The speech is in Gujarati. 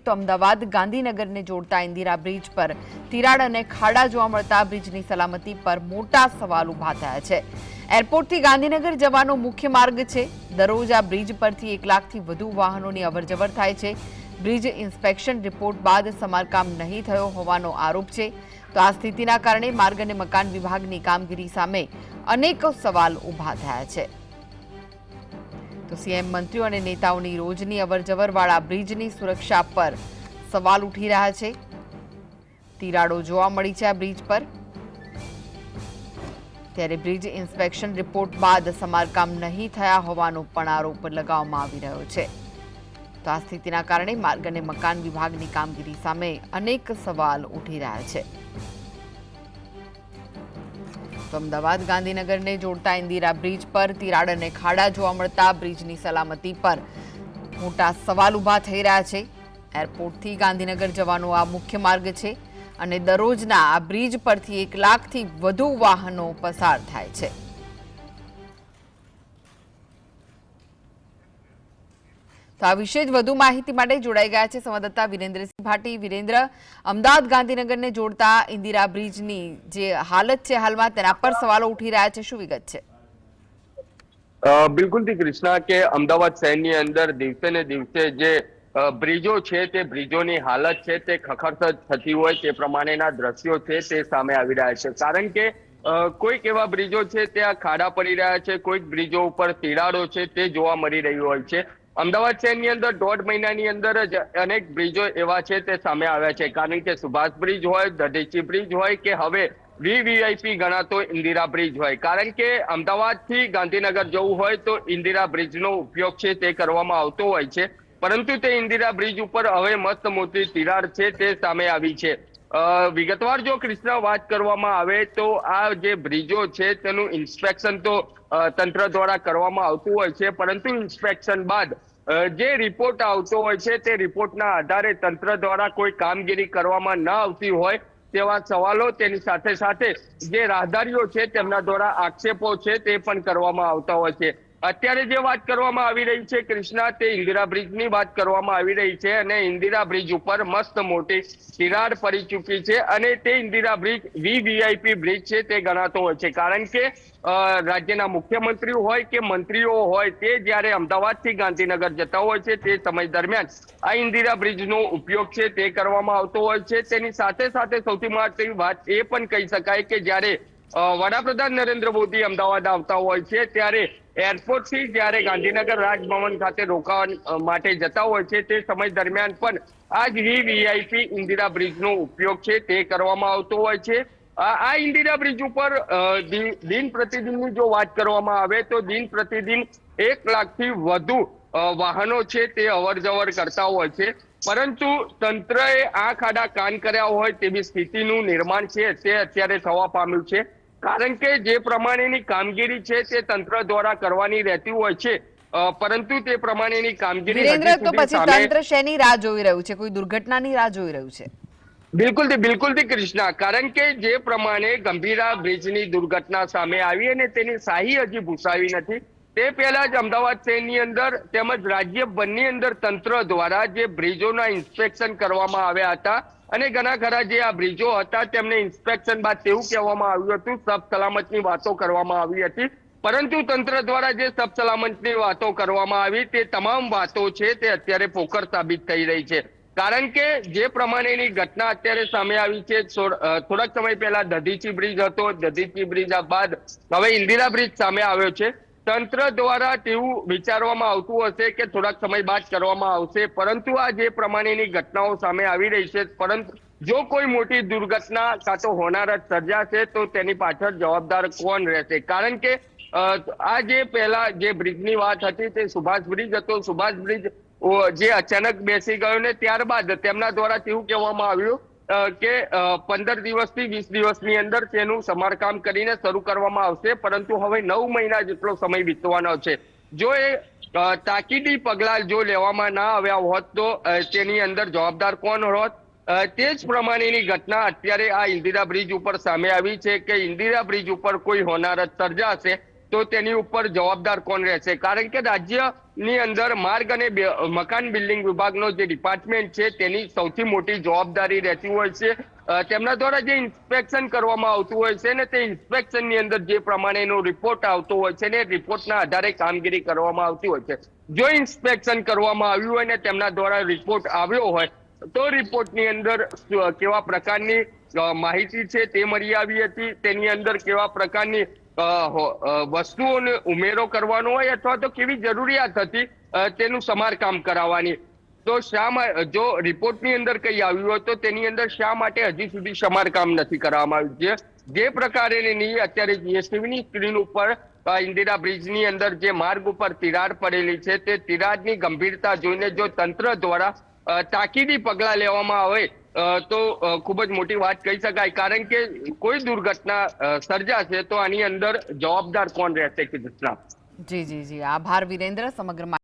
તો અમદાવાદ ગાંધીનગરને જોડતા ઇન્દિરા બ્રિજ પર તિરાડ અને ખાડા જોવા મળતા બ્રિજની સલામતી પર મોટા સવાલ ઉભા થયા છે। એરપોર્ટથી ગાંધીનગર જવાનો મુખ્ય માર્ગ છે। દરરોજ આ બ્રિજ પરથી 1 લાખથી વધુ વાહનોની અવરજવર થાય છે। બ્રિજ ઇન્સ્પેક્શન રિપોર્ટ બાદ સમારકામ નહીં થયો હોવાનો આરોપ છે। તો આ સ્થિતિના કારણે માર્ગ અને મકાન વિભાગની કામગીરી સામે અનેક સવાલ ઉભા થયા છે। तो सीएम मंत्रियों और नेताओं रोजनी अवरजवर वाला ब्रिजनी सुरक्षा पर सवाल उठी रहा है। तिराड़ो जोवा मळी छे आ ब्रिज पर, त्यारे ब्रिज इंस्पेक्शन रिपोर्ट बाद समारकाम नहीं थया होवानो पण आरोप लगाववामां आवी रह्यो छे। तो आ स्थितिना कारणे मार्ग अने मकान विभागनी कामगीरी सामे अनेक सवाल उठी रह्या छे। तो अमदावाद गांधीनगर ने जोड़ता इंदिरा ब्रिज पर तिराड़ अने खाड़ा जोवा मळता ब्रिजनी सलामती पर मोटा सवाल उभा थई रह्या छे। एरपोर्टथी गांधीनगर जवानो आ मुख्य मार्ग छे अने दररोजना आ ब्रिज परथी 1 लाखथी वधु वाहनो पसार थाय छे। तो आ विषे વધુ માહિતી માટે જોડાઈ ગયા છે સંવાદદાતા વિરેન્દ્રસિંહ ભાટી। વિરેન્દ્ર, અમદાવાદ ગાંધીનગર ને જોડતા ઇન્દિરા બ્રિજની જે હાલત છે હાલમાં તેના પર સવાલો ઉઠી રહ્યા છે, શું વિગત છે? બિલકુલ થી કૃષ્ણા કે અમદાવાદ શહેરની અંદર દિવસે ને દિવસે જે બ્રિજો છે તે બ્રિજોની હાલત છે તે ખખડતજ થતી હોય તે પ્રમાણેના દ્રશ્યો છે તે સામે આવી રહ્યા છે। કારણ કે કોઈક એવા બ્રિજો છે ત્યાં ખાડા પડી રહ્યા છે, કોઈક બ્રિજો ઉપર તિરાડો છે તે જોવા મળી રહ્યું હોય છે। અમદાવાદ શહેરની અંદર 1.5 મહિનાની અંદર જ અનેક બ્રિજો એવા છે તે સામે આવ્યા છે। કારણ કે સુભાષ બ્રિજ હોય, દધીચી બ્રિજ હોય કે હવે વીવીઆઈપી ગણાતો ઇન્દિરા બ્રિજ હોય, કારણ કે અમદાવાદથી ગાંધીનગર જવું હોય તો ઇન્દિરા બ્રિજનો ઉપયોગ છે તે કરવામાં આવતો હોય છે। પરંતુ તે ઇન્દિરા બ્રિજ ઉપર હવે મસ્ત મોટી તિરાડ છે તે સામે આવી છે। વિગતવાર જો કૃષ્ણા વાત કરવામાં આવે તો આ જે બ્રિજો છે તેનું ઇન્સ્પેક્શન તો તંત્ર દ્વારા કરવામાં આવતું હોય છે, પરંતુ ઇન્સ્પેક્શન બાદ જે રિપોર્ટ આવતો હોય છે તે રિપોર્ટના આધારે તંત્ર દ્વારા કોઈ કામગીરી કરવામાં ન આવતી હોય તેવા સવાલો, તેની સાથે સાથે જે રાહદારીઓ છે તેમના દ્વારા આક્ષેપો છે તે પણ કરવામાં આવતા હોય છે। અત્યારે જે વાત કરવામાં આવી રહી છે કૃષ્ણા, તે ઇન્દિરા બ્રિજની વાત કરવામાં આવી રહી છે અને ઇન્દિરા બ્રિજ ઉપર મસ્ત મોટી તિરાડ પડી ચૂકી છે અને તે ઇન્દિરા બ્રિજ વીવીઆઈપી બ્રિજ છે તે ગણાતો હોય છે। કારણ કે રાજ્યના મુખ્યમંત્રીઓ હોય કે મંત્રીઓ હોય તે જ્યારે અમદાવાદથી ગાંધીનગર જતા હોય છે તે સમય દરમિયાન આ ઇન્દિરા બ્રિજનો ઉપયોગ છે તે કરવામાં આવતો હોય છે। તેની સાથે સાથે સૌથી મહત્વની વાત એ પણ કહી શકાય કે જ્યારે વડાપ્રધાન નરેન્દ્ર મોદી અમદાવાદ આવતા હોય છે ત્યારે એરપોર્ટથી જ્યારે ગાંધીનગર રાજભવન ખાતે રોકાવા માટે જતા હોય છે તે સમય દરમિયાન પણ આ જ વીવીઆઈપી ઇન્દિરા બ્રિજનો ઉપયોગ છે તે કરવામાં આવતો હોય છે। આ ઇન્દિરા બ્રિજ ઉપર દિન પ્રતિદિનની જો વાત કરવામાં આવે તો દિન પ્રતિદિન 1 લાખથી વધુ વાહનો છે તે અવર જવર કરતા હોય છે, પરંતુ તંત્રએ આંખ આડા કાન કર્યા હોય તેવી સ્થિતિનું નિર્માણ છે તે અત્યારે થવા પામ્યું છે। કારણ કે જે પ્રમાણેની કામગીરી છે તે તંત્ર દ્વારા કરવાની રહેતી હોય છે, પરંતુ તે પ્રમાણેની કામગીરી વિરેન્દ્ર, તો પછી તંત્ર શેની રાહ જોઈ રહ્યું છે? કોઈ દુર્ઘટનાની રાહ જોઈ રહ્યું છે? બિલકુલ થી કૃષ્ણા, કારણ કે જે પ્રમાણે ગંભીરા બ્રિજની દુર્ઘટના સામે આવી અને તેની શાહી હજી ભૂસાવી નથી, તે પહેલા જ અમદાવાદ શહેરની અંદર તેમજ રાજ્યભરની અંદર તંત્ર દ્વારા જે બ્રિજોના ઇન્સ્પેક્શન કરવામાં આવ્યા હતા અને ઘણા ખરા જે આ બ્રિજો હતા તેમને ઇન્સ્પેક્શન બાદ તેવું કહેવામાં આવ્યું હતું સબ સલામતની વાતો કરવામાં આવી હતી, પરંતુ તંત્ર દ્વારા જે સબ સલામતની વાતો કરવામાં આવી તે તમામ વાતો છે તે અત્યારે પોકળ સાબિત થઈ રહી છે। કારણ કે જે પ્રમાણેની ઘટના અત્યારે સામે આવી છે, થોડાક સમય પહેલા દધીચી બ્રિજ હતો, દધીચી બ્રિજ બાદ હવે ઇન્દિરા બ્રિજ સામે આવ્યો છે। તંત્ર દ્વારા તેવું વિચારવામાં આવતું હશે કે થોડાક સમય બાદ કરવામાં આવશે, પરંતુ આ જે પ્રમાણેની ઘટનાઓ સામે આવી રહી છે, પરંતુ જો કોઈ મોટી દુર્ઘટના કાં તો હોનારત સર્જાશે તો તેની પાછળ જવાબદાર કોણ રહેશે? કારણ કે આ જે પહેલા જે બ્રિજની વાત હતી તે સુભાષ બ્રિજ હતો, સુભાષ બ્રિજ જે અચાનક બેસી ગયો ને ત્યારબાદ તેમના દ્વારા તેવું કહેવામાં આવ્યું કે 15 દિવસથી 20 દિવસની અંદર તેનું સમારકામ કરીને શરૂ કરવામાં આવશે, પરંતુ હવે 9 મહિના જેટલો સમય વીતવાનો છે। જો એ તાકીદી પગલાં જો લેવામાં ના આવ્યા હોત તો તેની અંદર જવાબદાર કોણ હોત? તે જ પ્રમાણેની ઘટના અત્યારે આ ઇન્દિરા બ્રિજ ઉપર સામે આવી છે કે ઇન્દિરા બ્રિજ ઉપર કોઈ હોનારત સર્જાશે તો તેની ઉપર જવાબદાર કોણ રહેશે? કારણ કે રાજ્ય ની અંદર માર્ગ અને મકાન બિલ્ડિંગ વિભાગનો જે ડિપાર્ટમેન્ટ છે તેની સૌથી મોટી જવાબદારી રહેતી હોય છે. તેમના દ્વારા જે ઇન્સ્પેક્શન કરવામાં આવતું હોય છે ને તે ઇન્સ્પેક્શનની અંદર જે પ્રમાણેનો રિપોર્ટ આવતો હોય છે ને રિપોર્ટના આધારે કામગીરી કરવામાં આવતી હોય છે. જો ઇન્સ્પેક્શન કરવામાં આવ્યું હોય ને તેમના દ્વારા રિપોર્ટ આવ્યો હોય તો રિપોર્ટની અંદર કેવા પ્રકારની માહિતી છે તે મળી આવી હતી, તેની અંદર કેવા પ્રકારની વસ્તુઓનો ઉમેરો કરવાનો હોય અથવા તો કેવી જરૂરિયાત હતી તેનું સમારકામ કરાવવાની. તો જો રિપોર્ટની અંદર કઈ આવ્યું હોય તો તેની અંદર શા માટે હજી સુધી સમારકામ નથી કરવામાં આવ્યું છે? જે પ્રકારેની અત્યારે જીએસટીવીની સ્ક્રીન ઉપર ઇન્દિરા બ્રિજની અંદર જે માર્ગ ઉપર તિરાડ પડેલી છે તે તિરાડની ગંભીરતા જોઈને જો તંત્ર દ્વારા તાકીદી પગલાં લેવામાં આવે તો ખૂબ જ મોટી વાત કહી શકાય. કારણ કે કોઈ દુર્ઘટના સર્જાશે તો આની અંદર જવાબદાર કોણ રહેશે? કૃષ્ણા. જી જી જી, આભાર વિરેન્દ્ર સમગ્ર